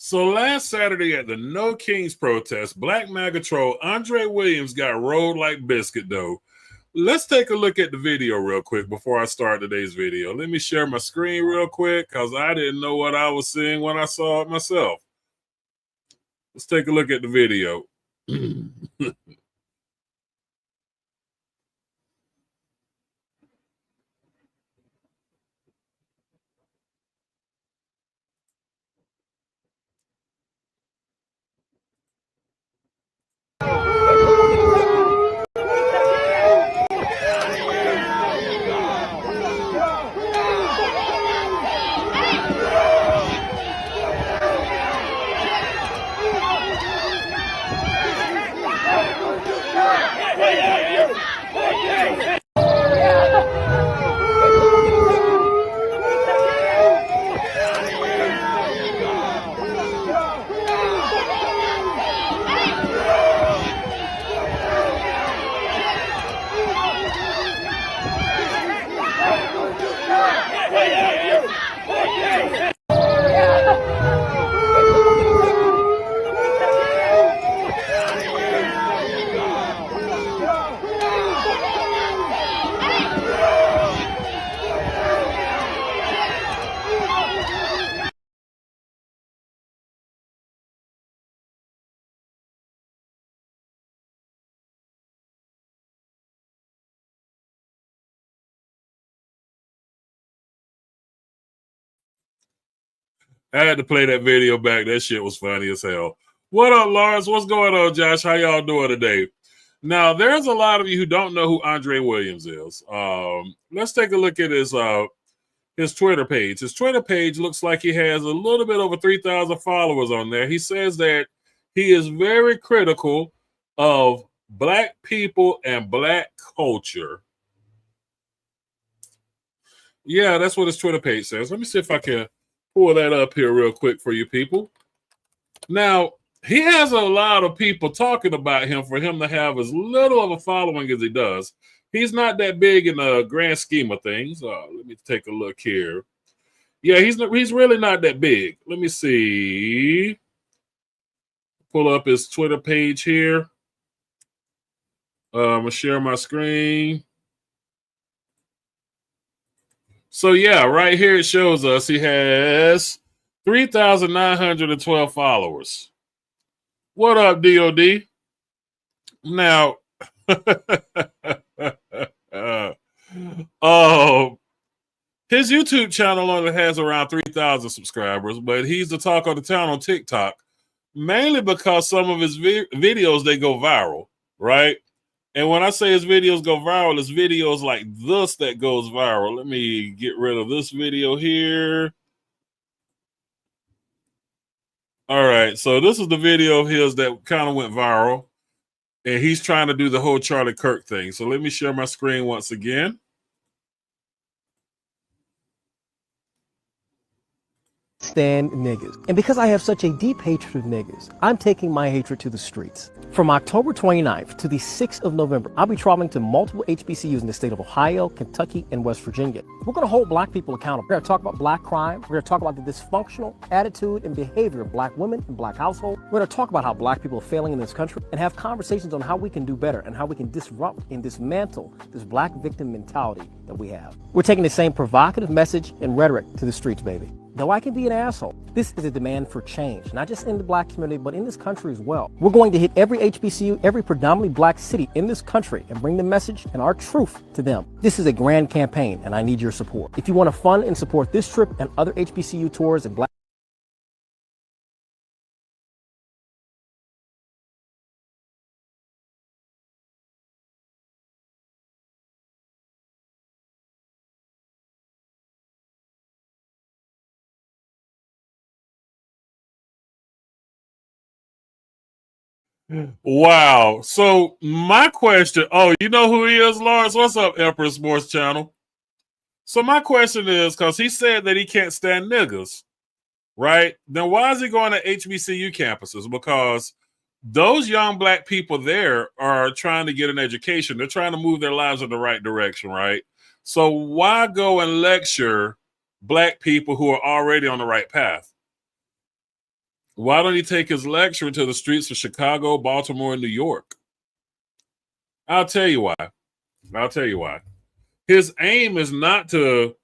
So last Saturday at the No Kings protest, Black MAGA troll Andre Williams got rolled like biscuit dough. Let's take a look at the video real quick before I start today's video. Let me share my screen real quick because I didn't know what I was seeing when I saw it myself. Let's take a look at the video. I had to play that video back. That shit was funny as hell. What up, Lawrence? What's going on, Josh? How y'all doing today? Now, there's a lot of you who don't know who Andre Williams is. Let's take a look at his Twitter page. His Twitter page looks like he has a little bit over 3,000 followers on there. He says that he is very critical of Black people and Black culture. Yeah, that's what his Twitter page says. Let me see if I can pull that up here real quick for you people. Now, he has a lot of people talking about him for him to have as little of a following as he does. He's not that big in the grand scheme of things. Let me take a look here. Yeah, he's really not that big. Let me see. Pull up his Twitter page here. I'm going to share my screen. So, yeah, right here it shows us he has 3,912 followers. What up, DOD? Now, his YouTube channel only has around 3,000 subscribers, but he's the talk of the town on TikTok, mainly because some of his videos, they go viral, right? And when I say his videos go viral, it's videos like this that goes viral. Let me get rid of this video here. All right, so this is the video of his that kind of went viral. And he's trying to do the whole Charlie Kirk thing. So let me share my screen once again. Stand niggas. And because I have such a deep hatred of niggas, I'm taking my hatred to the streets. From October 29th to the 6th of November, I'll be traveling to multiple HBCUs in the state of Ohio, Kentucky, and West Virginia. We're going to hold Black people accountable. We're going to talk about Black crime. We're going to talk about the dysfunctional attitude and behavior of Black women and Black households. We're going to talk about how Black people are failing in this country and have conversations on how we can do better and how we can disrupt and dismantle this Black victim mentality that we have. We're taking the same provocative message and rhetoric to the streets, baby. Though I can be an asshole, this is a demand for change, not just in the Black community, but in this country as well. We're going to hit every HBCU, every predominantly Black city in this country and bring the message and our truth to them. This is a grand campaign, and I need your support. If you want to fund and support this trip and other HBCU tours and Black Wow. So my question, you know who he is, Lawrence? What's up, Emperor Sports Channel? So my question is, because he said that he can't stand niggas, right? Then why is he going to HBCU campuses? Because those young Black people there are trying to get an education. They're trying to move their lives in the right direction, right? So why go and lecture Black people who are already on the right path? Why don't he take his lecture into the streets of Chicago, Baltimore, and New York? I'll tell you why. I'll tell you why. His aim is not to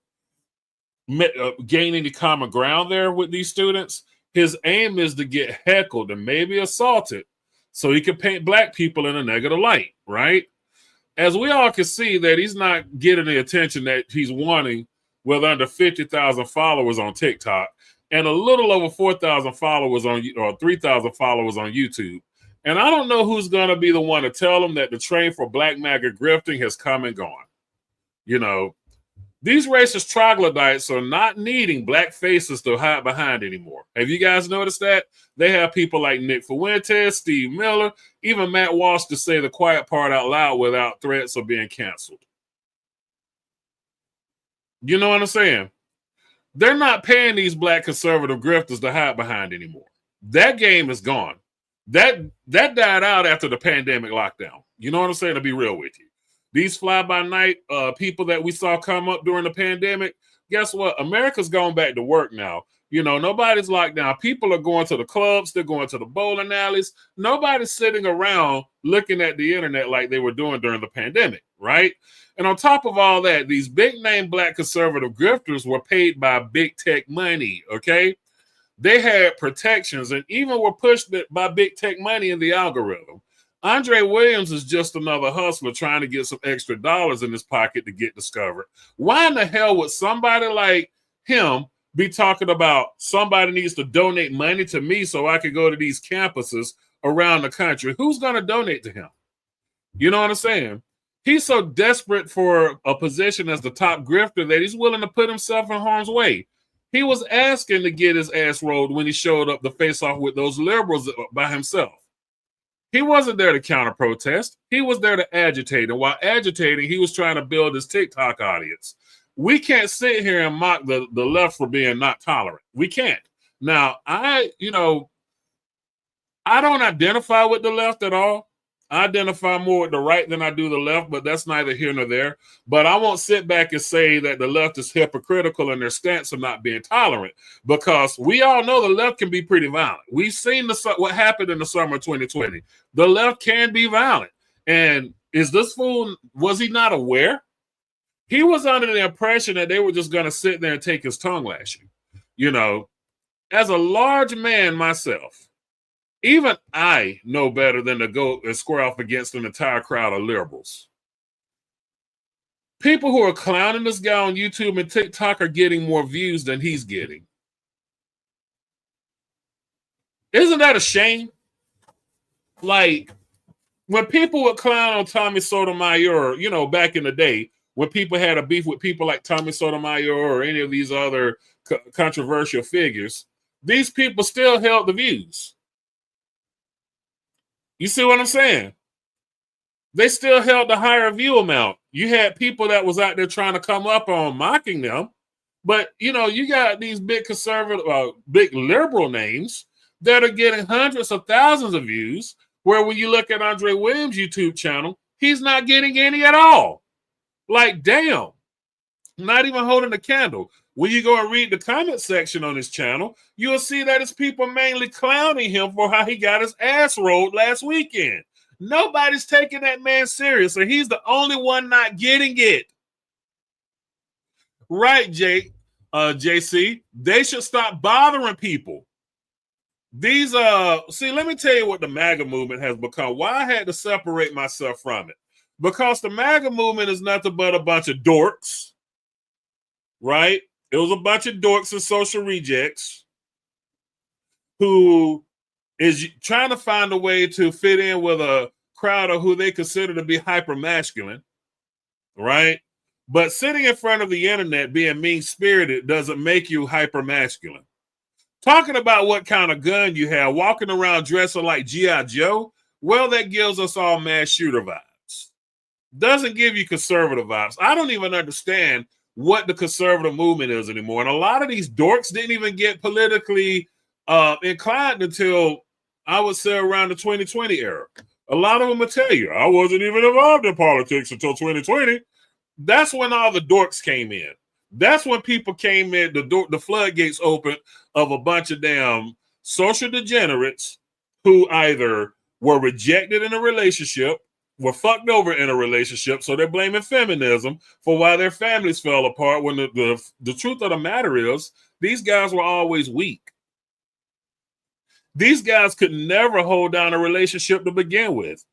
gain any common ground there with these students. His aim is to get heckled and maybe assaulted so he can paint black people in a negative light, right? As we all can see that he's not getting the attention that he's wanting with under 50,000 followers on TikTok and a little over 4,000 followers on, or 3,000 followers on YouTube. And I don't know who's going to be the one to tell him that the train for Black MAGA grifting has come and gone. You know, these racist troglodytes are not needing black faces to hide behind anymore. Have you guys noticed that? They have people like Nick Fuentes, Steve Miller, even Matt Walsh to say the quiet part out loud without threats of being canceled. You know what I'm saying? They're not paying these black conservative grifters to hide behind anymore. That game is gone. That died out after the pandemic lockdown. You know what I'm saying? To be real with you. These fly-by-night people that we saw come up during the pandemic, guess what? America's going back to work now. You know, nobody's locked down. People are going to the clubs. They're going to the bowling alleys. Nobody's sitting around looking at the internet like they were doing during the pandemic, right? And on top of all that, these big-name black conservative grifters were paid by big tech money, okay? They had protections and even were pushed by big tech money in the algorithm. Andre Williams is just another hustler trying to get some extra dollars in his pocket to get discovered. Why in the hell would somebody like him be talking about somebody needs to donate money to me so I can go to these campuses around the country? Who's going to donate to him? You know what I'm saying? He's so desperate for a position as the top grifter that he's willing to put himself in harm's way. He was asking to get his ass rolled when he showed up to face off with those liberals by himself. He wasn't there to counter-protest. He was there to agitate. And while agitating, he was trying to build his TikTok audience. We can't sit here and mock the left for being not tolerant. We can't. Now, I don't identify with the left at all. I identify more with the right than I do the left, but that's neither here nor there. But I won't sit back and say that the left is hypocritical in their stance of not being tolerant, because we all know the left can be pretty violent. We've seen what happened in the summer of 2020. The left can be violent. And is this fool, was he not aware? He was under the impression that they were just going to sit there and take his tongue lashing. You know, as a large man myself, even I know better than to go and square off against an entire crowd of liberals. People who are clowning this guy on YouTube and TikTok are getting more views than he's getting. Isn't that a shame? Like, when people would clown on Tommy Sotomayor, you know, back in the day, when people had a beef with people like Tommy Sotomayor or any of these other controversial figures, these people still held the views. You see what I'm saying? They still held the higher view amount. You had people that was out there trying to come up on mocking them. But, you know, you got these big conservative, big liberal names that are getting hundreds of thousands of views, where when you look at Andre Williams' YouTube channel, he's not getting any at all. Like, damn, not even holding a candle. When you go and read the comment section on his channel, you'll see that it's people mainly clowning him for how he got his ass rolled last weekend. Nobody's taking that man serious, and he's the only one not getting it. Right, JC, they should stop bothering people. These, see, let me tell you what the MAGA movement has become. Why I had to separate myself from it. Because the MAGA movement is nothing but a bunch of dorks, right? It was a bunch of dorks and social rejects who is trying to find a way to fit in with a crowd of who they consider to be hyper-masculine, right? But sitting in front of the internet being mean-spirited doesn't make you hyper-masculine. Talking about what kind of gun you have, walking around dressing like G.I. Joe, well, that gives us all mass shooter vibes. Doesn't give you conservative vibes. I don't even understand what the conservative movement is anymore. And a lot of these dorks didn't even get politically inclined until, I would say, around the 2020 era. A lot of them will tell you, I wasn't even involved in politics until 2020. That's when all the dorks came in. That's when people came in, the floodgates opened of a bunch of damn social degenerates who either were rejected in a relationship, were fucked over in a relationship, so they're blaming feminism for why their families fell apart, when the truth of the matter is these guys were always weak. These guys could never hold down a relationship to begin with.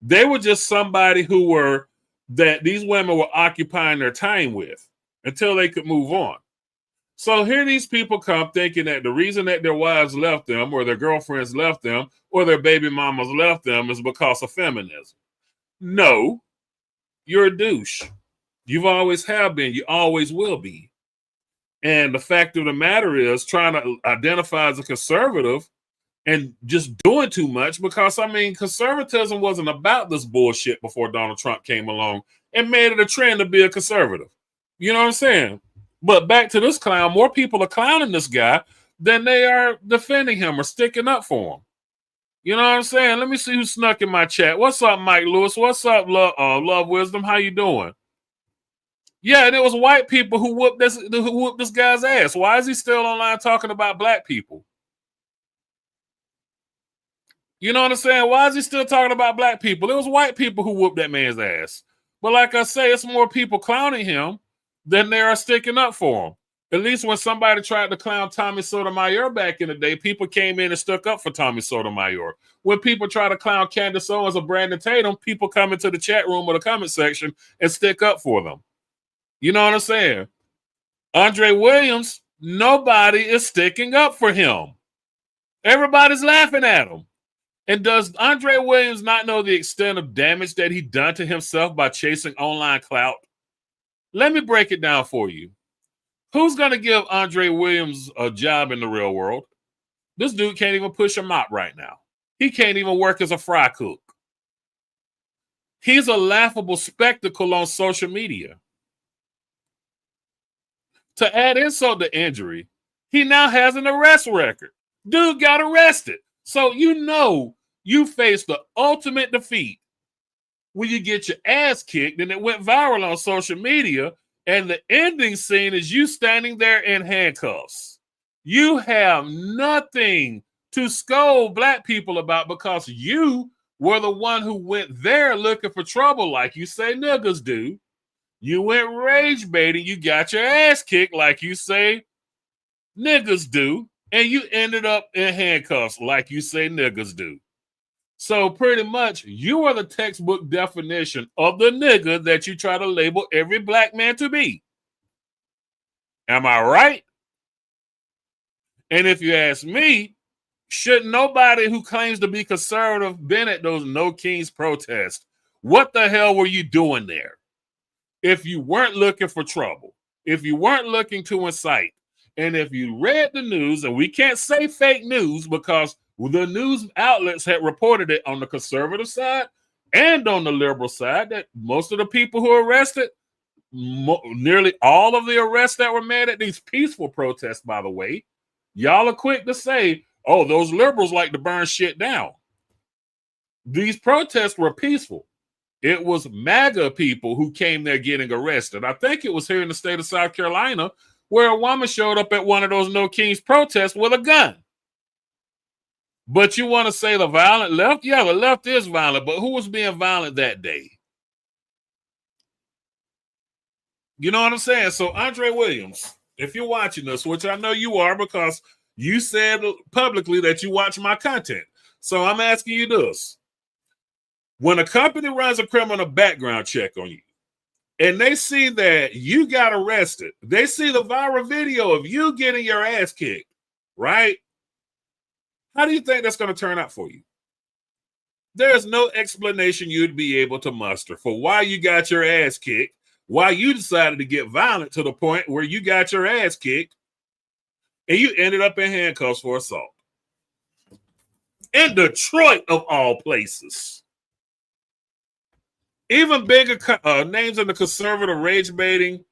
They were just somebody that these women were occupying their time with until they could move on. So here these people come thinking that the reason that their wives left them, or their girlfriends left them, or their baby mamas left them is because of feminism. No, you're a douche. You've always have been. You always will be. And the fact of the matter is, trying to identify as a conservative and just doing too much, because, I mean, conservatism wasn't about this bullshit before Donald Trump came along and made it a trend to be a conservative. You know what I'm saying? But back to this clown, more people are clowning this guy than they are defending him or sticking up for him. You know what I'm saying? Let me see who snuck in my chat. What's up, Mike Lewis? What's up, Love Wisdom? How you doing? Yeah, and it was white people who whooped this guy's ass. Why is he still online talking about black people? You know what I'm saying? Why is he still talking about black people? It was white people who whooped that man's ass. But like I say, it's more people clowning him than there are sticking up for him. At least when somebody tried to clown Tommy Sotomayor back in the day, people came in and stuck up for Tommy Sotomayor. When people try to clown Candace Owens or Brandon Tatum, people come into the chat room or the comment section and stick up for them. You know what I'm saying? Andre Williams, nobody is sticking up for him. Everybody's laughing at him. And does Andre Williams not know the extent of damage that he done to himself by chasing online clout? Let me break it down for you. Who's going to give Andre Williams a job in the real world? This dude can't even push a mop right now. He can't even work as a fry cook. He's a laughable spectacle on social media. To add insult to injury, he now has an arrest record. Dude got arrested. So you know you face the ultimate defeat when you get your ass kicked, and it went viral on social media. And the ending scene is you standing there in handcuffs. You have nothing to scold black people about, because you were the one who went there looking for trouble, like you say niggas do. You went rage baiting. You got your ass kicked, like you say niggas do. And you ended up in handcuffs, like you say niggas do. So pretty much, you are the textbook definition of the nigga that you try to label every black man to be. Am I right? And if you ask me, should nobody who claims to be conservative been at those No Kings protests? What the hell were you doing there? If you weren't looking for trouble, if you weren't looking to incite, and if you read the news, and we can't say fake news because the news outlets had reported it on the conservative side and on the liberal side, that most of the people who were arrested, nearly all of the arrests that were made at these peaceful protests, by the way, y'all are quick to say, oh, those liberals like to burn shit down. These protests were peaceful. It was MAGA people who came there getting arrested. I think it was here in the state of South Carolina, where a woman showed up at one of those No Kings protests with a gun. But you want to say the violent left? Yeah, the left is violent, but who was being violent that day? You know what I'm saying? So Andre Williams, if you're watching this, which I know you are because you said publicly that you watch my content. So I'm asking you this. When a company runs a criminal background check on you, and they see that you got arrested, they see the viral video of you getting your ass kicked, right? How do you think that's going to turn out for you? There's no explanation you'd be able to muster for why you got your ass kicked, why you decided to get violent to the point where you got your ass kicked, and you ended up in handcuffs for assault. In Detroit, of all places. Even bigger names in the conservative rage baiting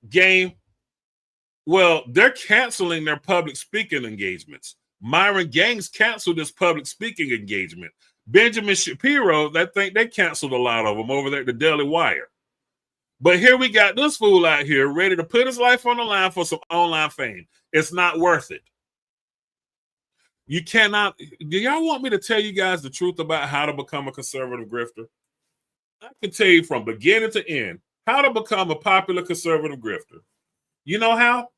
game, well, they're canceling their public speaking engagements. Myron Gaines canceled his public speaking engagement. Benjamin Shapiro, I think they canceled a lot of them over there at the Daily Wire. But here we got this fool out here ready to put his life on the line for some online fame. It's not worth it. You cannot. Do y'all want me to tell you guys the truth about how to become a conservative grifter? I can tell you from beginning to end how to become a popular conservative grifter. You know how?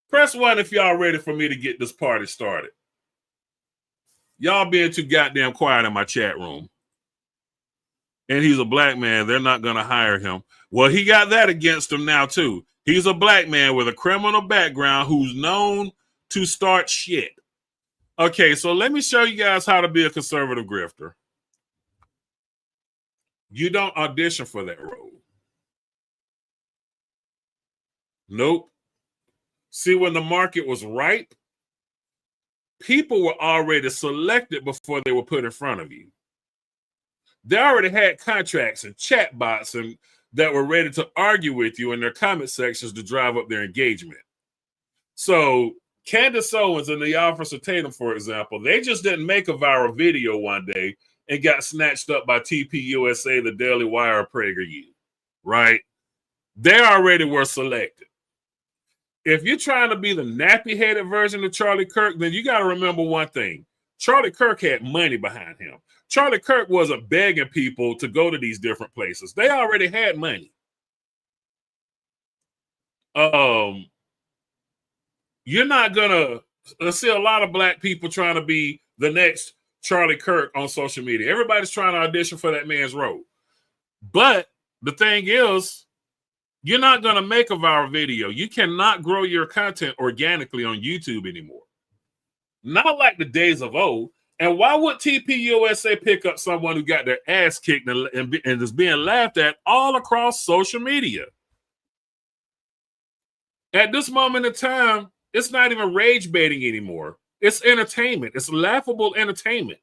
Press 1 if y'all ready for me to get this party started. Y'all being too goddamn quiet in my chat room. And he's a black man. They're not going to hire him. Well, he got that against him now, too. He's a black man with a criminal background who's known to start shit. Okay, so let me show you guys how to be a conservative grifter. You don't audition for that role. Nope. See, when the market was ripe, people were already selected before they were put in front of you. They already had contracts and chat bots and that were ready to argue with you in their comment sections to drive up their engagement. So Candace Owens and the Officer Tatum, for example, they just didn't make a viral video one day and got snatched up by TPUSA, the Daily Wire, or PragerU, right? They already were selected. If you're trying to be the nappy-headed version of Charlie Kirk, then you got to remember one thing. Charlie Kirk had money behind him. Charlie Kirk wasn't begging people to go to these different places. They already had money. You're not going to see a lot of black people trying to be the next Charlie Kirk on social media. Everybody's trying to audition for that man's role. But the thing is, you're not going to make a viral video. You cannot grow your content organically on YouTube anymore. Not like the days of old. And why would TPUSA pick up someone who got their ass kicked and is being laughed at all across social media? At this moment in time, it's not even rage baiting anymore. It's entertainment. It's laughable entertainment.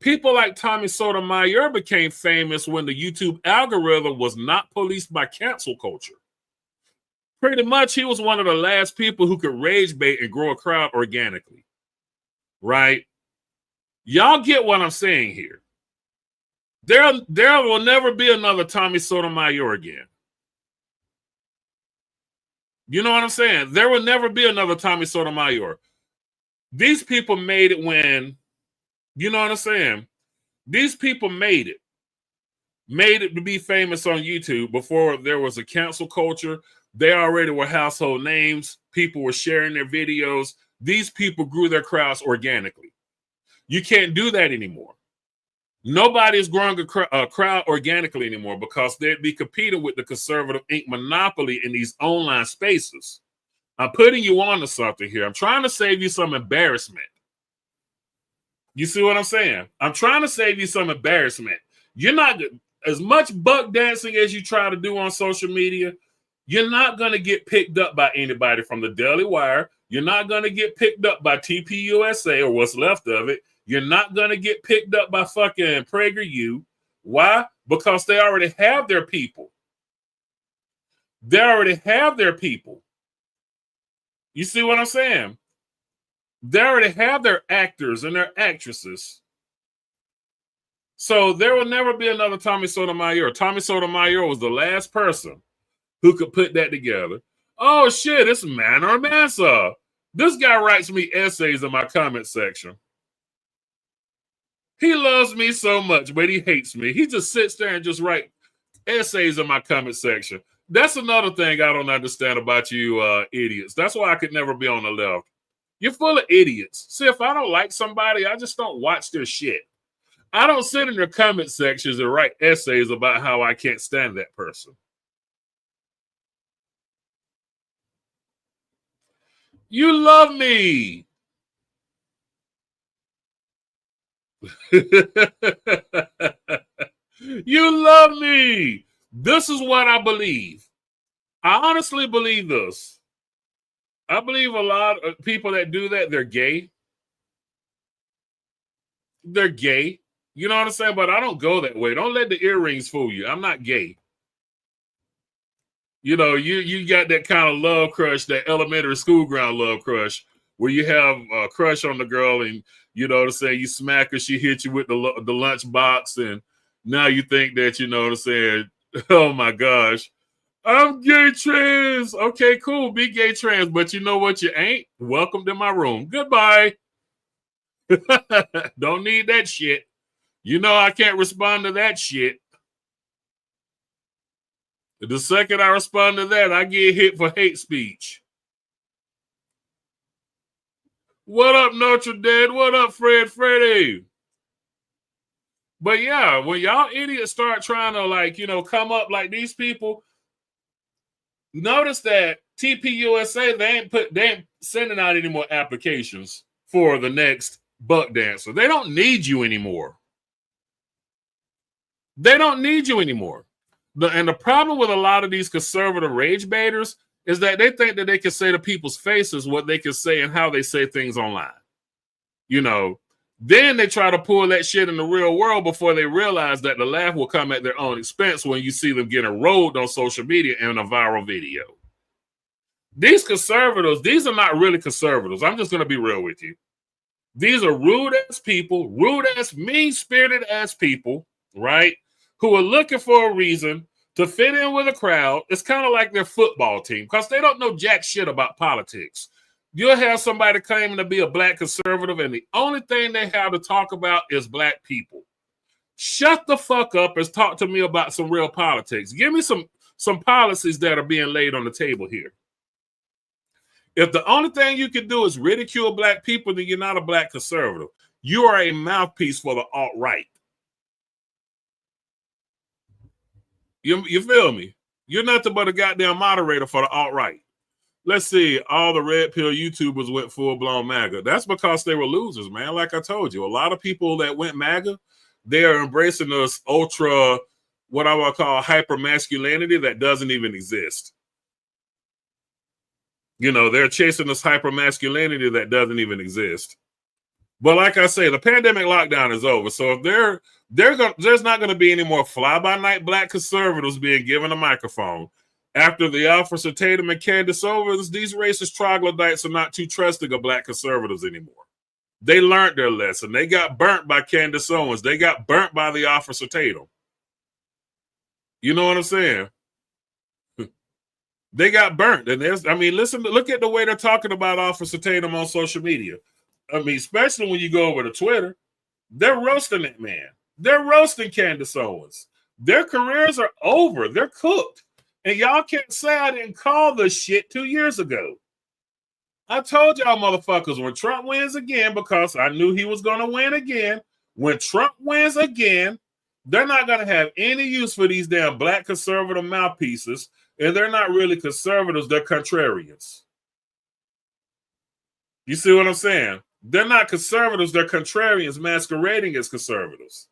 People like Tommy Sotomayor became famous when the YouTube algorithm was not policed by cancel culture. Pretty much, he was one of the last people who could rage bait and grow a crowd organically. Right? Y'all get what I'm saying here. There will never be another Tommy Sotomayor again. You know what I'm saying? There will never be another Tommy Sotomayor. These people made it when, you know what I'm saying? These people made it to be famous on YouTube before there was a cancel culture. They already were household names. People were sharing their videos. These people grew their crowds organically. You can't do that anymore. Nobody is growing a crowd organically anymore because they'd be competing with the conservative ink monopoly in these online spaces. I'm putting you on to something here. I'm trying to save you some embarrassment. You see what I'm saying? I'm trying to save you some embarrassment. You're not, as much buck dancing as you try to do on social media, you're not going to get picked up by anybody from the Daily Wire. You're not going to get picked up by TPUSA or what's left of it. You're not going to get picked up by fucking PragerU. Why? Because they already have their people. They already have their people. You see what I'm saying? They already have their actors and their actresses. So there will never be another Tommy Sotomayor. Tommy Sotomayor was the last person who could put that together. Oh, shit, it's Manor Mansa. This guy writes me essays in my comment section. He loves me so much, but he hates me. He just sits there and just writes essays in my comment section. That's another thing I don't understand about you idiots. That's why I could never be on the left. You're full of idiots. See, if I don't like somebody, I just don't watch their shit. I don't sit in their comment sections and write essays about how I can't stand that person. You love me. You love me. This is what I believe. I honestly believe this. I believe a lot of people that do that, they're gay. They're gay. You know what I'm saying? But I don't go that way. Don't let the earrings fool you. I'm not gay. You know, you got that kind of love crush, that elementary school ground love crush, where you have a crush on the girl and, you know what I'm saying, you smack her, she hit you with the lunch box, and now you think that, you know what I'm saying, oh my gosh, I'm gay trans. Okay, cool. Be gay trans, but you know what? You ain't. Welcome to my room. Goodbye. Don't need that shit. You know I can't respond to that shit. The second I respond to that, I get hit for hate speech. What up, Notre Dame? What up, Freddy? But yeah, when y'all idiots start trying to come up like these people, notice that TPUSA, they ain't sending out any more applications for the next buck dancer. They don't need you anymore. They don't need you anymore. And the problem with a lot of these conservative rage baiters is that they think that they can say to people's faces what they can say and how they say things online. Then they try to pull that shit in the real world before they realize that the laugh will come at their own expense when you see them getting rolled on social media in a viral video. These conservatives, these are not really conservatives. I'm just going to be real with you. These are rude-ass people, rude-ass, mean-spirited-ass people, right, who are looking for a reason to fit in with a crowd. It's kind of like their football team because they don't know jack shit about politics. You'll have somebody claiming to be a black conservative, and the only thing they have to talk about is black people. Shut the fuck up and talk to me about some real politics. Give me some policies that are being laid on the table here. If the only thing you can do is ridicule black people, then you're not a black conservative. You are a mouthpiece for the alt-right. You feel me? You're nothing but a goddamn moderator for the alt-right. Let's see. All the red pill YouTubers went full-blown MAGA. That's because they were losers, man. Like I told you, a lot of people that went MAGA, they are embracing this ultra, what I would call hyper-masculinity that doesn't even exist. They're chasing this hyper-masculinity that doesn't even exist. But like I say, the pandemic lockdown is over. So if there's not going to be any more fly-by-night black conservatives being given a microphone. After the Officer Tatum and Candace Owens, these racist troglodytes are not too trusting of black conservatives anymore. They learned their lesson. They got burnt by Candace Owens. They got burnt by the Officer Tatum. You know what I'm saying? They got burnt. And look at the way they're talking about Officer Tatum on social media. Especially when you go over to Twitter, they're roasting that man. They're roasting Candace Owens. Their careers are over. They're cooked. And y'all can't say I didn't call this shit 2 years ago. I told y'all motherfuckers when Trump wins again, because I knew he was going to win again. When Trump wins again, they're not going to have any use for these damn black conservative mouthpieces. And they're not really conservatives. They're contrarians. You see what I'm saying? They're not conservatives. They're contrarians masquerading as conservatives.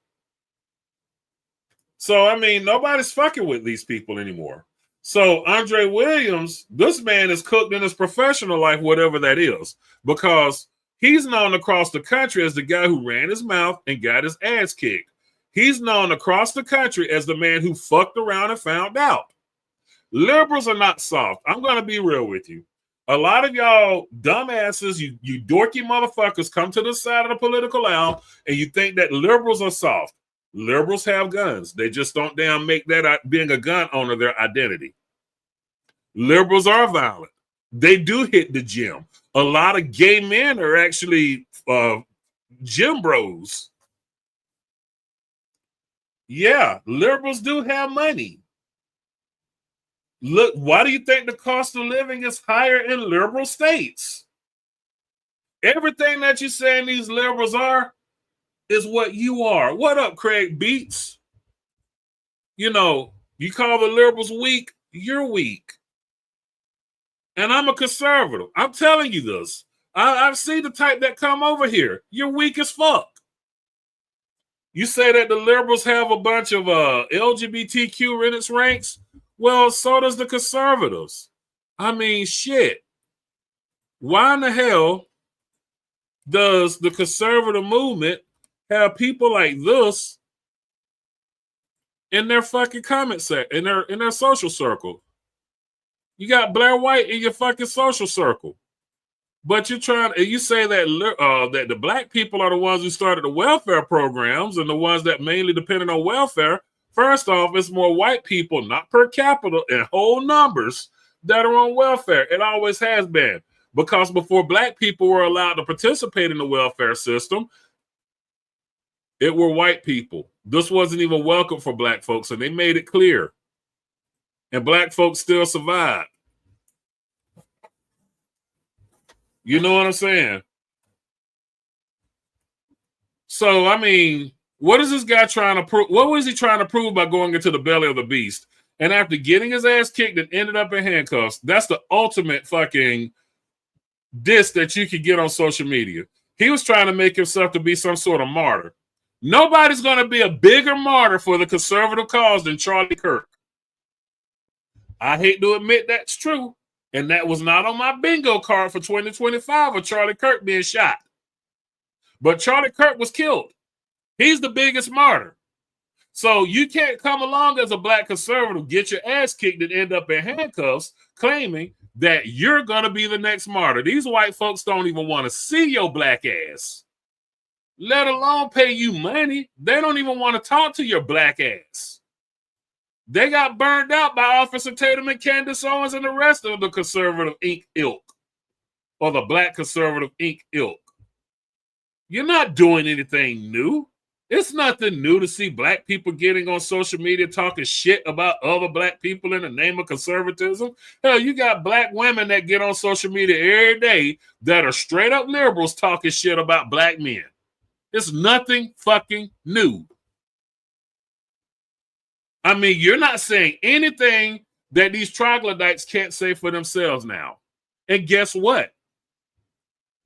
So, nobody's fucking with these people anymore. So Andre Williams, this man is cooked in his professional life, whatever that is, because he's known across the country as the guy who ran his mouth and got his ass kicked. He's known across the country as the man who fucked around and found out. Liberals are not soft. I'm going to be real with you. A lot of y'all dumbasses, you dorky motherfuckers come to the side of the political aisle and you think that liberals are soft. Liberals have guns. They just don't damn make that being a gun owner their identity. Liberals are violent. They do hit the gym. A lot of gay men are actually gym bros. Yeah, liberals do have money. Look, why do you think the cost of living is higher in liberal states? Everything that you saying these liberals are is what you are. What up, Craig Beats? You call the liberals weak, you're weak. And I'm a conservative. I'm telling you this. I've seen the type that come over here. You're weak as fuck. You say that the liberals have a bunch of LGBTQ in its ranks. Well, so does the conservatives. Shit. Why in the hell does the conservative movement have people like this in their fucking comment section, in their social circle? You got Blair White in your fucking social circle, but you say that that the black people are the ones who started the welfare programs and the ones that mainly depended on welfare. First off, it's more white people, not per capita, in whole numbers that are on welfare. It always has been. Because before black people were allowed to participate in the welfare system, it were white people. This wasn't even welcome for black folks, and they made it clear. And black folks still survived. You know what I'm saying? So, I mean, what is this guy trying to prove? What was he trying to prove by going into the belly of the beast? And after getting his ass kicked and ended up in handcuffs, that's the ultimate fucking diss that you could get on social media. He was trying to make himself to be some sort of martyr. Nobody's going to be a bigger martyr for the conservative cause than Charlie Kirk. I hate to admit that's true. And that was not on my bingo card for 2025 of Charlie Kirk being shot. But Charlie Kirk was killed. He's the biggest martyr. So you can't come along as a black conservative, get your ass kicked and end up in handcuffs claiming that you're going to be the next martyr. These white folks don't even want to see your black ass, let alone pay you money. They don't even want to talk to your black ass. They got burned out by Officer Tatum and Candace Owens and the rest of the conservative Inc. ilk, or the black conservative Inc. ilk. You're not doing anything new. It's nothing new to see black people getting on social media talking shit about other black people in the name of conservatism. Hell, you got black women that get on social media every day that are straight up liberals talking shit about black men. It's nothing fucking new. I mean, you're not saying anything that these troglodytes can't say for themselves now. And guess what?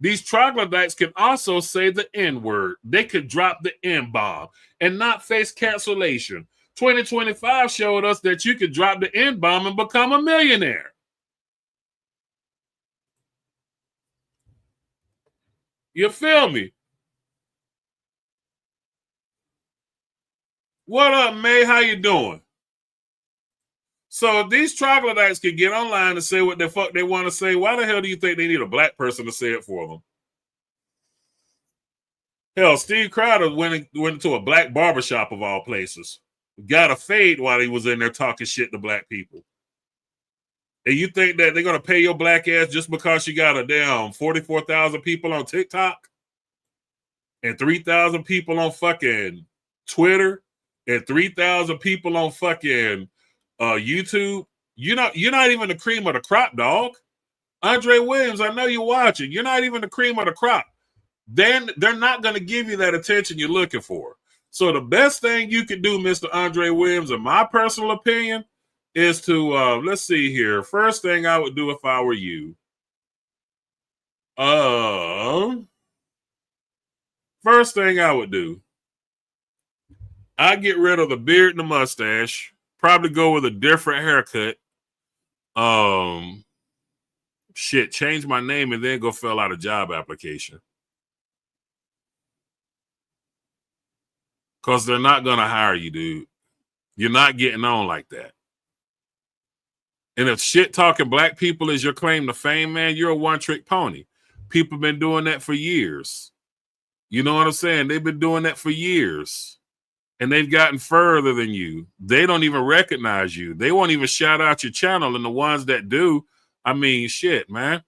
These troglodytes can also say the N-word. They could drop the N-bomb and not face cancellation. 2025 showed us that you could drop the N-bomb and become a millionaire. You feel me? What up, May? How you doing? So if these troglodytes can get online and say what the fuck they want to say, why the hell do you think they need a black person to say it for them? Hell, Steve Crowder went into a black barbershop of all places. Got a fade while he was in there talking shit to black people. And you think that they're going to pay your black ass just because you got a damn 44,000 people on TikTok? And 3,000 people on fucking Twitter? And 3,000 people on fucking YouTube? You're not even the cream of the crop, dog. Andre Williams, I know you're watching. You're not even the cream of the crop. Then they're not going to give you that attention you're looking for. So the best thing you can do, Mr. Andre Williams, in my personal opinion, is to let's see here. First thing I would do if I were you. First thing I would do, I'd get rid of the beard and the mustache. Probably go with a different haircut. Change my name and then go fill out a job application. Because they're not going to hire you, dude. You're not getting on like that. And if shit talking black people is your claim to fame, man, you're a one-trick pony. People have been doing that for years. You know what I'm saying? They've been doing that for years. And they've gotten further than you. They don't even recognize you. They won't even shout out your channel. And the ones that do, I mean, shit, man.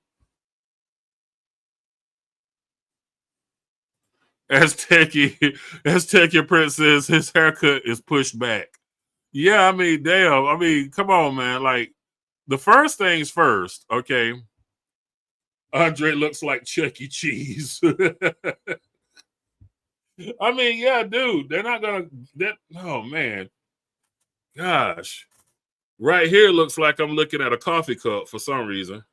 Aztecia Prince says his haircut is pushed back. Yeah, I mean, damn. I mean, come on, man. Like, the first things first, okay? Andre looks like Chuck E. Cheese. I mean, yeah, dude. They're not going to... Oh, man. Gosh. Right here looks like I'm looking at a coffee cup for some reason.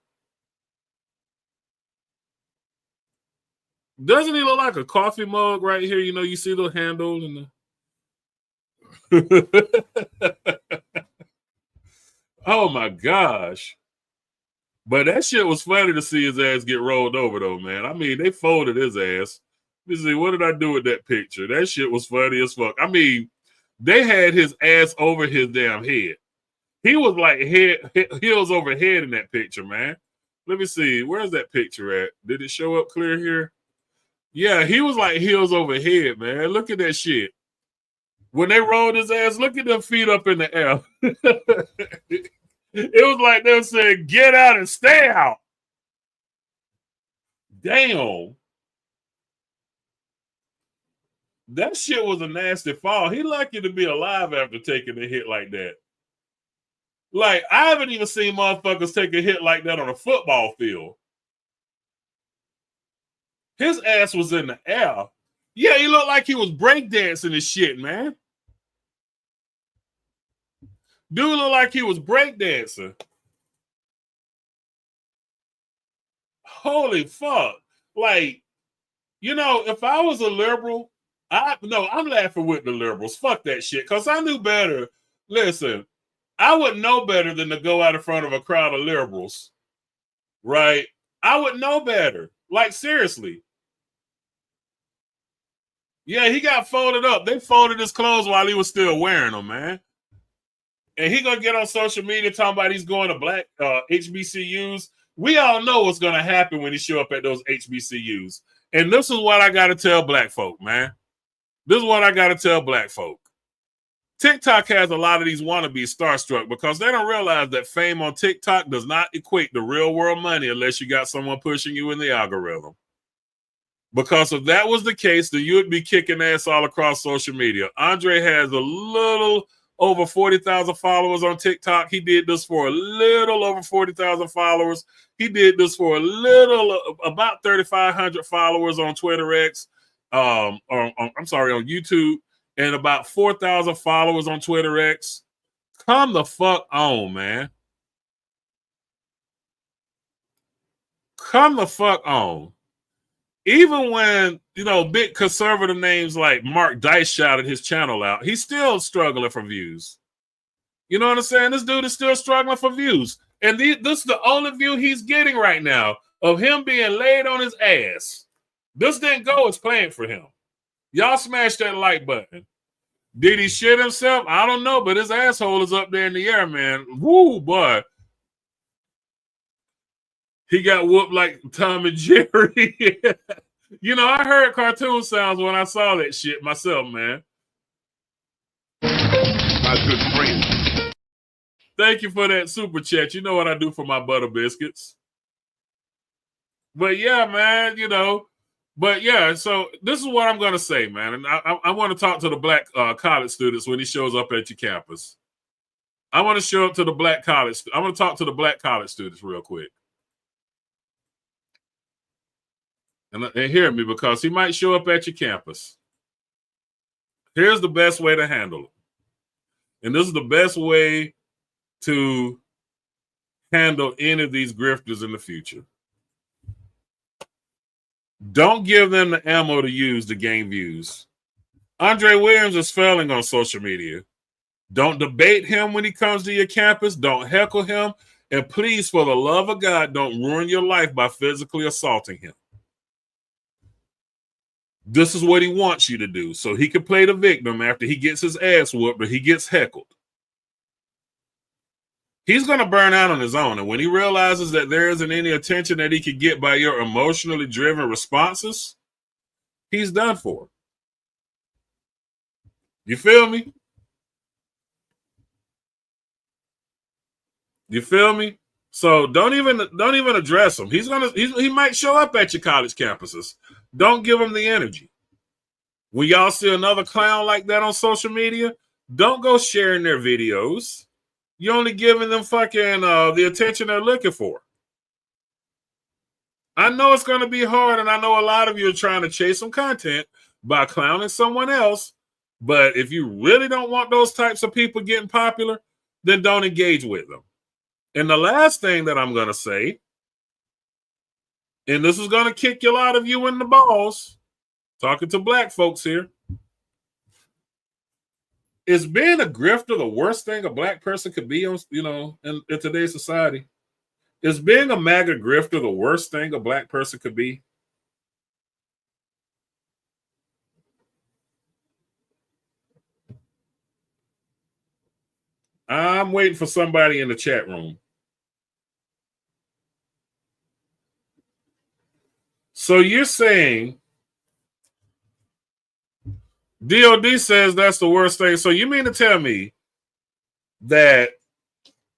Doesn't he look like a coffee mug right here? You know, you see the handle and the... Oh, my gosh. But that shit was funny to see his ass get rolled over, though, man. I mean, they folded his ass. Let me see, what did I do with that picture? That shit was funny as fuck. I mean, they had his ass over his damn head. He was like heels over head in that picture, man. Let me see. Where's that picture at? Did it show up clear here? Yeah, he was like heels over head, man. Look at that shit. When they rolled his ass, look at them feet up in the air. It was like they were saying, get out and stay out. Damn. That shit was a nasty fall. He lucky to be alive after taking a hit like that. Like, I haven't even seen motherfuckers take a hit like that on a football field. His ass was in the air. Yeah, he looked like he was breakdancing and shit, man. Dude looked like he was breakdancing. Holy fuck. Like, you know, if I was a liberal, I'm laughing with the liberals. Fuck that shit. Because I knew better. Listen, I would know better than to go out in front of a crowd of liberals. Right? I would know better. Like, seriously. Yeah, he got folded up. They folded his clothes while he was still wearing them, man. And he gonna get on social media talking about he's going to black HBCUs. We all know what's gonna happen when he show up at those HBCUs. And this is what I gotta tell black folk, man. This is what I gotta tell black folk. TikTok has a lot of these wannabes starstruck because they don't realize that fame on TikTok does not equate to real world money unless you got someone pushing you in the algorithm. Because if that was the case, then you would be kicking ass all across social media. Andre has a little over 40,000 followers on TikTok. He did this for a little over 40,000 followers. He did this for a little, about 3,500 followers on Twitter X. On YouTube, and about 4,000 followers on Twitter X. Come the fuck on, man. Come the fuck on. Even when, you know, big conservative names like Mark Dice shouted his channel out, he's still struggling for views. You know what I'm saying? This dude is still struggling for views. And this is the only view he's getting right now of him being laid on his ass. This didn't go as planned for him. Y'all smash that like button. Did he shit himself? I don't know, but his asshole is up there in the air, man. Woo, boy. He got whooped like Tom and Jerry. You know, I heard cartoon sounds when I saw that shit myself, man. My good friend. Thank you for that super chat. You know what I do for my butter biscuits. But yeah, man, you know. But yeah, so this is what I'm going to say, man. And I want to talk to the black college students when he shows up at your campus. I want to show up to the black college. I want to talk to the black college students real quick. And hear me, because he might show up at your campus. Here's the best way to handle it. And this is the best way to handle any of these grifters in the future. Don't give them the ammo to use to gain views. Andre Williams is failing on social media. Don't debate him when he comes to your campus. Don't heckle him. And please, for the love of God, don't ruin your life by physically assaulting him. This is what he wants you to do, so he can play the victim after he gets his ass whooped, but he gets heckled. He's going to burn out on his own, and when he realizes that there isn't any attention that he can get by your emotionally driven responses, he's done for. You feel me? You feel me? So don't even address him. He might show up at your college campuses. Don't give him the energy. When y'all see another clown like that on social media, don't go sharing their videos. You're only giving them fucking the attention they're looking for. I know it's going to be hard, and I know a lot of you are trying to chase some content by clowning someone else. But if you really don't want those types of people getting popular, then don't engage with them. And the last thing that I'm going to say, and this is going to kick a lot of you in the balls, talking to black folks here, is being a grifter the worst thing a black person could be on, you know, in today's society? Is being a MAGA grifter the worst thing a black person could be? I'm waiting for somebody in the chat room. So you're saying DOD says that's the worst thing. So you mean to tell me that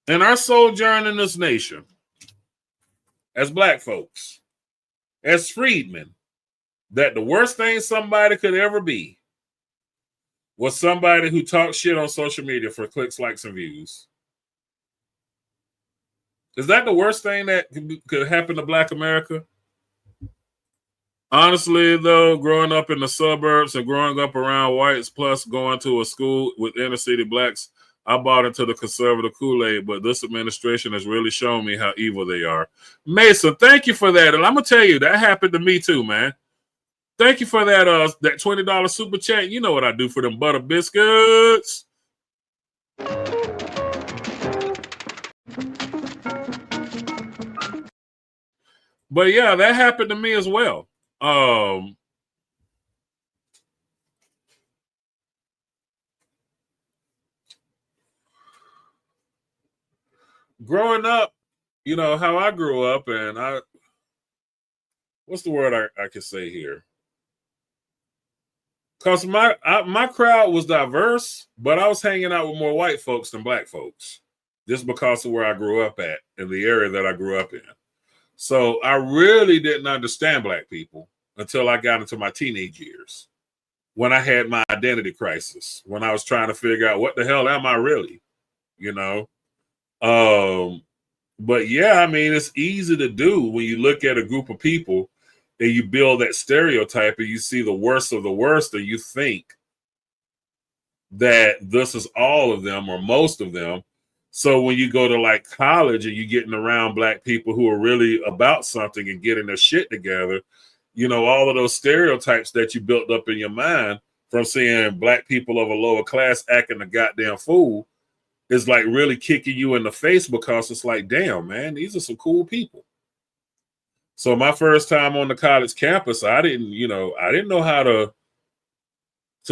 in our sojourn in this nation, as black folks, as freedmen, that the worst thing somebody could ever be was somebody who talks shit on social media for clicks, likes, and views? Is that the worst thing that could happen to Black America? Honestly, though, growing up in the suburbs and growing up around whites, plus going to a school with inner city blacks, I bought into the conservative Kool-Aid, but this administration has really shown me how evil they are. Mason, thank you for that. And I'm going to tell you, that happened to me too, man. Thank you for that that $20 super chat. You know what I do for them butter biscuits. But yeah, that happened to me as well. Growing up, you know, how I grew up, and what's the word I could say here? Because my crowd was diverse, but I was hanging out with more white folks than black folks, just because of where I grew up at, in the area that I grew up in. So I really didn't understand black people until I got into my teenage years, when I had my identity crisis, when I was trying to figure out what the hell am I really, you know? But yeah, I mean, it's easy to do when you look at a group of people and you build that stereotype and you see the worst of the worst, and you think that this is all of them or most of them. So when you go to like college and you're getting around black people who are really about something and getting their shit together, you know, all of those stereotypes that you built up in your mind from seeing black people of a lower class acting a goddamn fool is like really kicking you in the face, because it's like, damn, man, these are some cool people. So my first time on the college campus, I didn't know how to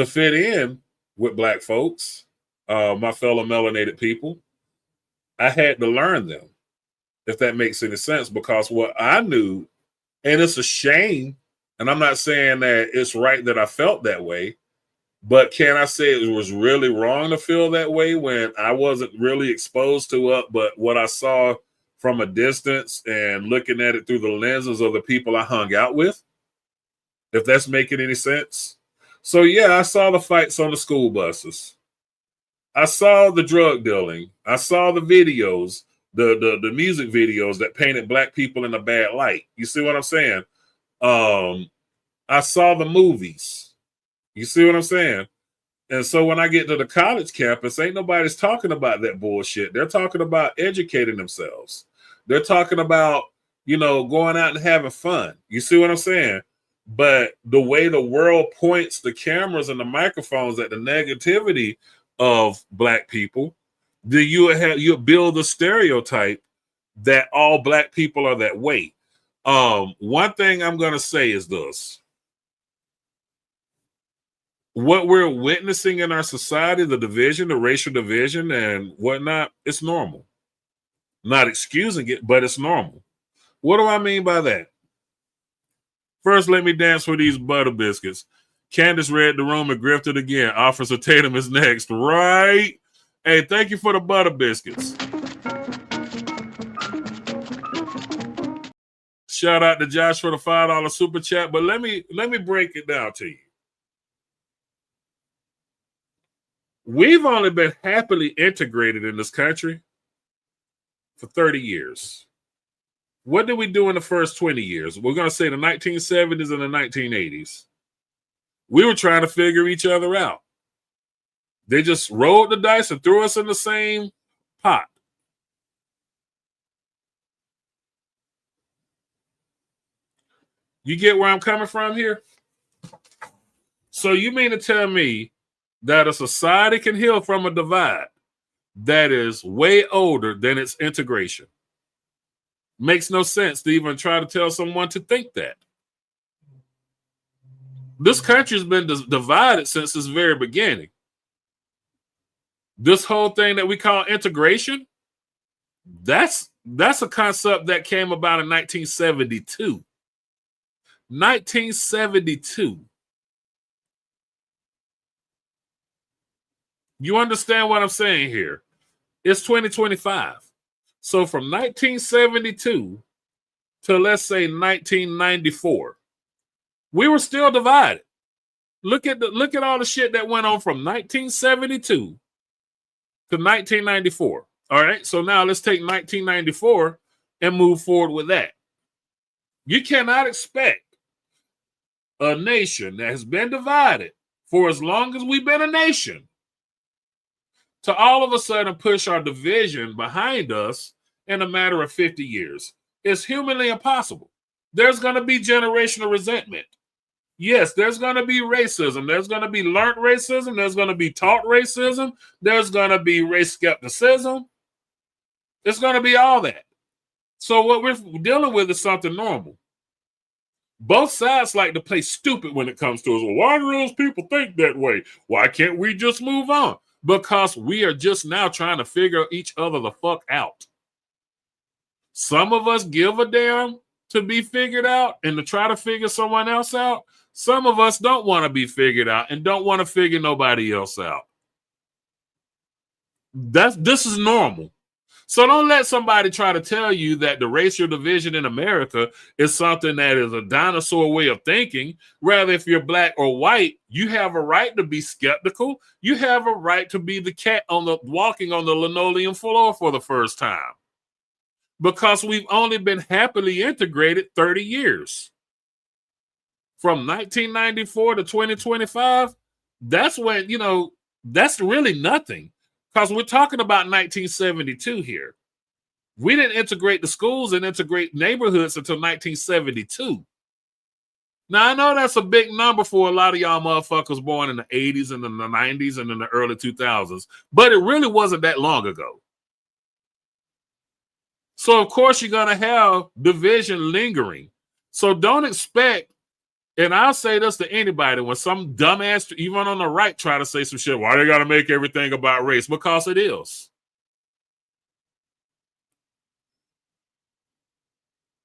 fit in with black folks, my fellow melanated people. I had to learn them, if that makes any sense, because what I knew, and it's a shame, and I'm not saying that it's right that I felt that way, but can I say it was really wrong to feel that way when I wasn't really exposed to it, but what I saw from a distance and looking at it through the lenses of the people I hung out with, if that's making any sense. So yeah, I saw the fights on the school buses. I saw the drug dealing. I saw the videos, the music videos that painted black people in a bad light. You see what I'm saying? I saw the movies. You see what I'm saying? And so when I get to the college campus, ain't nobody's talking about that bullshit. They're talking about educating themselves. They're talking about, you know, going out and having fun. You see what I'm saying? But the way the world points the cameras and the microphones at the negativity of black people, then you build a stereotype that all black people are that way. One thing I'm going to say is this. What we're witnessing in our society, the division, the racial division and whatnot, it's normal. Not excusing it, but it's normal. What do I mean by that? First, let me dance for these butter biscuits. Candace read the room and grifted again. Officer Tatum is next, right? Hey, thank you for the butter biscuits. Shout out to Josh for the $5 super chat, but let me break it down to you. We've only been happily integrated in this country for 30 years. What did we do in the first 20 years? We're going to say the 1970s and the 1980s. We were trying to figure each other out. They just rolled the dice and threw us in the same pot. You get where I'm coming from here? So you mean to tell me that a society can heal from a divide that is way older than its integration? Makes no sense to even try to tell someone to think that. This country's been divided since its very beginning. This whole thing that we call integration, that's a concept that came about in 1972. 1972. You understand what I'm saying here? It's 2025. So from 1972 to, let's say, 1994, we were still divided. Look at all the shit that went on from 1972 to 1994. All right. So now let's take 1994 and move forward with that. You cannot expect a nation that has been divided for as long as we've been a nation to all of a sudden push our division behind us in a matter of 50 years. It's humanly impossible. There's going to be generational resentment. Yes, there's going to be racism. There's going to be learned racism. There's going to be taught racism. There's going to be race skepticism. It's going to be all that. So what we're dealing with is something normal. Both sides like to play stupid when it comes to us. Well, why do those people think that way? Why can't we just move on? Because we are just now trying to figure each other the fuck out. Some of us give a damn to be figured out and to try to figure someone else out. Some of us don't want to be figured out and don't want to figure nobody else out. This is normal. So don't let somebody try to tell you that the racial division in America is something that is a dinosaur way of thinking. Rather, if you're black or white, you have a right to be skeptical. You have a right to be the cat walking on the linoleum floor for the first time. Because we've only been happily integrated 30 years. From 1994 to 2025, that's when, that's really nothing. Because we're talking about 1972 here. We didn't integrate the schools and integrate neighborhoods until 1972. Now, I know that's a big number for a lot of y'all motherfuckers born in the 80s and in the 90s and in the early 2000s, but it really wasn't that long ago. So, of course, you're going to have division lingering. So don't expect, and I'll say this to anybody, when some dumbass, even on the right, try to say some shit, why they got to make everything about race? Because it is.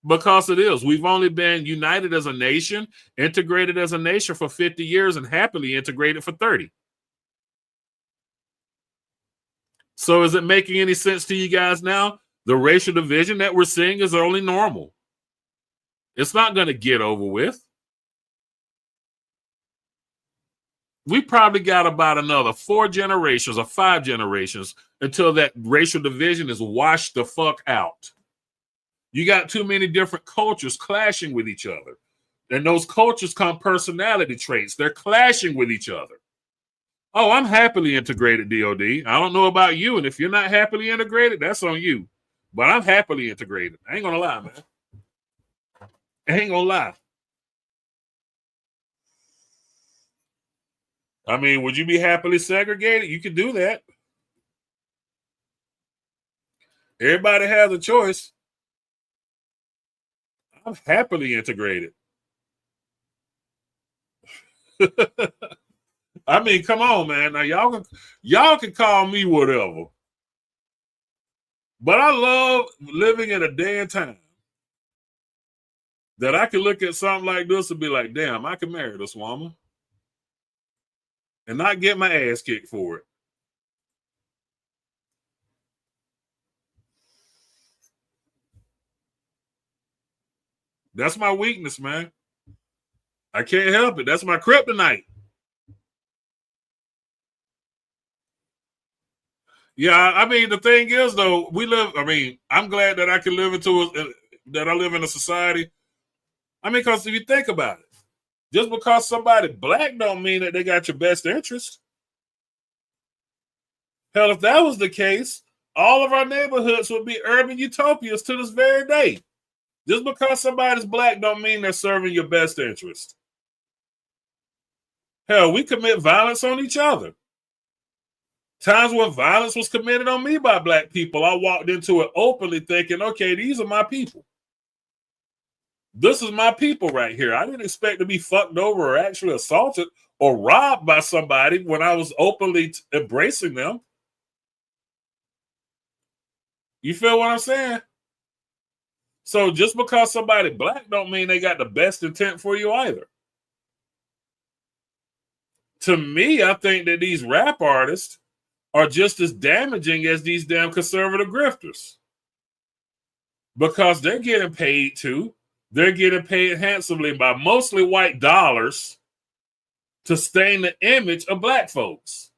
Because it is. We've only been united as a nation, integrated as a nation for 50 years, and happily integrated for 30. So is it making any sense to you guys now? The racial division that we're seeing is only normal. It's not going to get over with. We probably got about another 4 generations or 5 generations until that racial division is washed the fuck out. You got too many different cultures clashing with each other. And those cultures come personality traits. They're clashing with each other. Oh, I'm happily integrated, DOD. I don't know about you. And if you're not happily integrated, that's on you. But I'm happily integrated. I ain't going to lie, man. I ain't going to lie. I mean, would you be happily segregated? You could do that. Everybody has a choice. I'm happily integrated. I mean, come on, man. Now y'all can call me whatever. But I love living in a day and time that I can look at something like this and be like, damn, I can marry this woman and not get my ass kicked for it. That's my weakness, man. I can't help it. That's my kryptonite. Yeah, I mean, the thing is, though, I'm glad that I can live that I live in a society. I mean, because if you think about it, just because somebody black don't mean that they got your best interest. Hell, if that was the case, all of our neighborhoods would be urban utopias to this very day. Just because somebody's black don't mean they're serving your best interest. Hell, we commit violence on each other. Times when violence was committed on me by black people, I walked into it openly thinking, okay, these are my people. This is my people right here. I didn't expect to be fucked over or actually assaulted or robbed by somebody when I was openly embracing them. You feel what I'm saying? So just because somebody black don't mean they got the best intent for you either. To me, I think that these rap artists are just as damaging as these damn conservative grifters. Because they're getting paid too. They're getting paid handsomely by mostly white dollars to stain the image of black folks.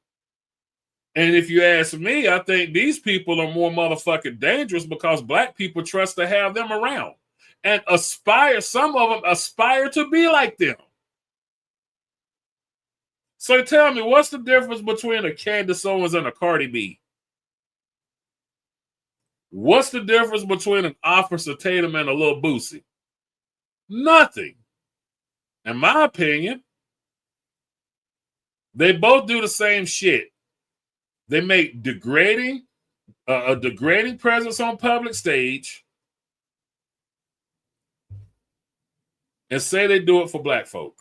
And if you ask me, I think these people are more motherfucking dangerous because black people trust to have them around and some of them aspire to be like them. So tell me, what's the difference between a Candace Owens and a Cardi B? What's the difference between an Officer Tatum and a Lil Boosie? Nothing. In my opinion, they both do the same shit. They make a degrading presence on public stage and say they do it for black folk.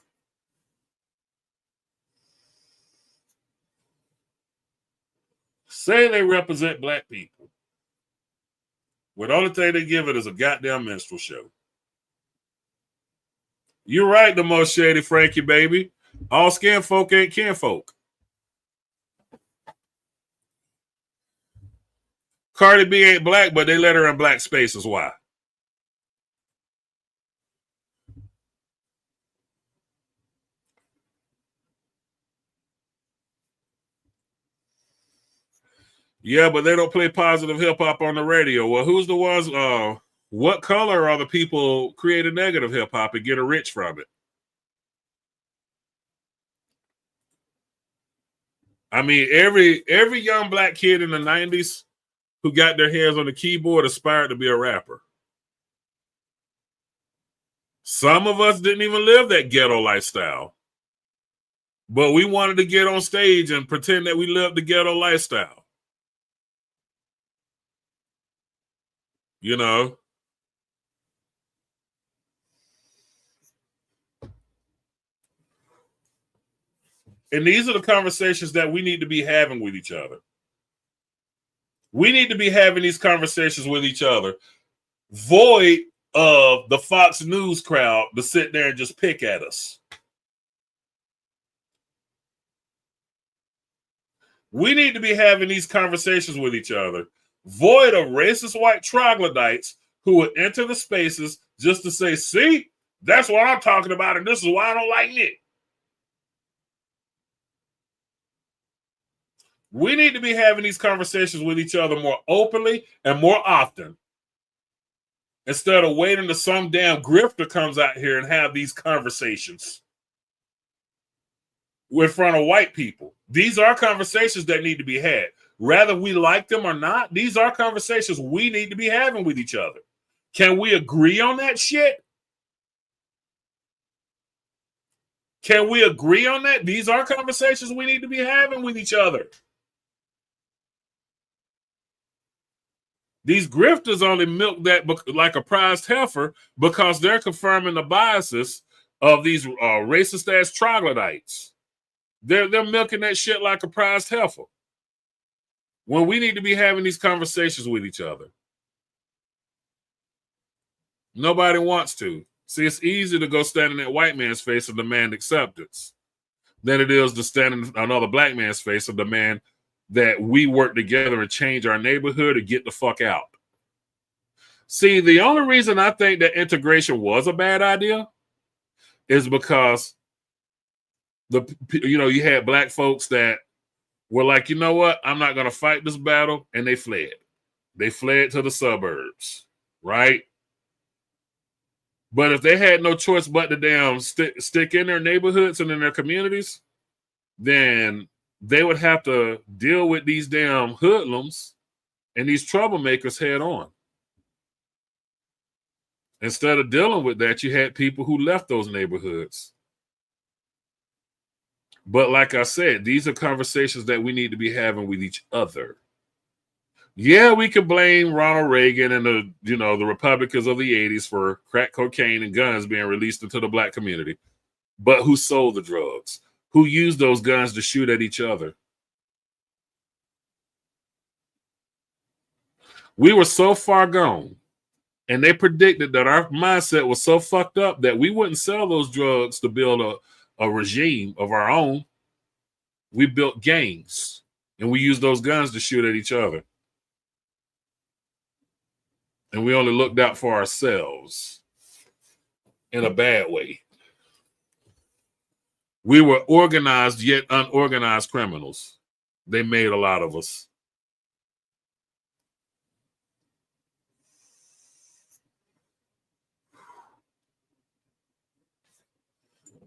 Say they represent black people. Well, the only thing they give it is a goddamn minstrel show. You're right, the most shady Frankie, baby. All skin folk ain't kin folk. Cardi B ain't black, but they let her in black spaces. Why? Yeah, but they don't play positive hip hop on the radio. Well, who's the ones? What color are the people creating negative hip hop and getting rich from it? I mean, every young black kid in the 90s who got their hands on the keyboard aspired to be a rapper. Some of us didn't even live that ghetto lifestyle, but we wanted to get on stage and pretend that we lived the ghetto lifestyle. You know? And these are the conversations that we need to be having with each other. We need to be having these conversations with each other, void of the Fox News crowd to sit there and just pick at us. We need to be having these conversations with each other, void of racist white troglodytes who would enter the spaces just to say, see, that's what I'm talking about, and this is why I don't like it. We need to be having these conversations with each other more openly and more often, instead of waiting till some damn grifter comes out here and have these conversations in front of white people. These are conversations that need to be had. Whether we like them or not, these are conversations we need to be having with each other. Can we agree on that shit? Can we agree on that? These are conversations we need to be having with each other. These grifters only milk that like a prized heifer because they're confirming the biases of these racist-ass troglodytes. They're milking that shit like a prized heifer. When we need to be having these conversations with each other. Nobody wants to. See, it's easy to go stand in that white man's face and demand acceptance than it is to stand in another black man's face and demand that we work together and change our neighborhood or get the fuck out. See, the only reason I think that integration was a bad idea is because you had black folks that were like, you know what, I'm not going to fight this battle, and they fled. They fled to the suburbs, right? But if they had no choice but to damn stick in their neighborhoods and in their communities, then they would have to deal with these damn hoodlums and these troublemakers head on. Instead of dealing with that, you had people who left those neighborhoods. But like I said, these are conversations that we need to be having with each other. Yeah, we could blame Ronald Reagan and the Republicans of the 80s for crack cocaine and guns being released into the black community. But who sold the drugs? Who used those guns to shoot at each other? We were so far gone, and they predicted that our mindset was so fucked up that we wouldn't sell those drugs to build a regime of our own. We built gangs And we used those guns to shoot at each other. And we only looked out for ourselves in a bad way. We were organized yet unorganized criminals. They made a lot of us.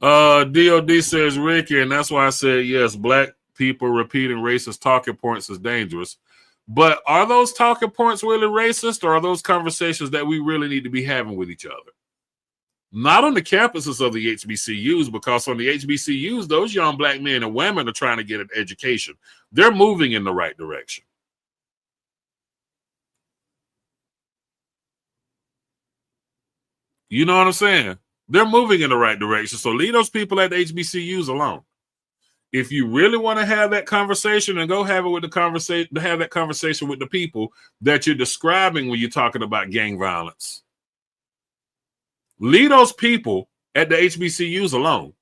DOD says, Ricky, and that's why I said, yes, black people repeating racist talking points is dangerous. But are those talking points really racist, or are those conversations that we really need to be having with each other? Not on the campuses of the HBCUs, because on the HBCUs, those young black men and women are trying to get an education. They're moving in the right direction. You know what I'm saying? They're moving in the right direction. So leave those people at the HBCUs alone. If you really want to have that conversation, and go have it with the conversation, have that conversation with the people that you're describing when you're talking about gang violence. Leave those people at the HBCUs alone.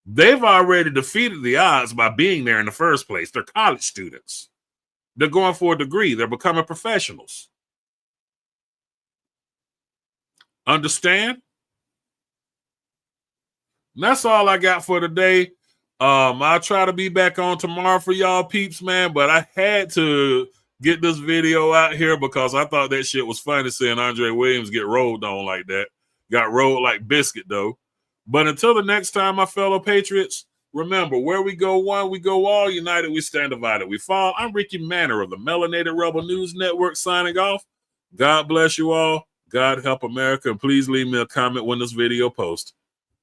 They've already defeated the odds by being there in the first place. They're college students. They're going for a degree. They're becoming professionals. Understand? And that's all I got for today. I'll try to be back on tomorrow for y'all peeps, man. But I had to get this video out here because I thought that shit was funny, seeing Andre Williams get rolled on like that. Got rolled like biscuit, though. But until the next time, my fellow patriots, remember, where we go one, we go all. United, we stand divided, we fall. I'm Ricky Manor of the Melanated Rebel News Network signing off. God bless you all. God help America. And please leave me a comment when this video posts.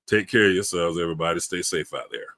Take care of yourselves, everybody. Stay safe out there.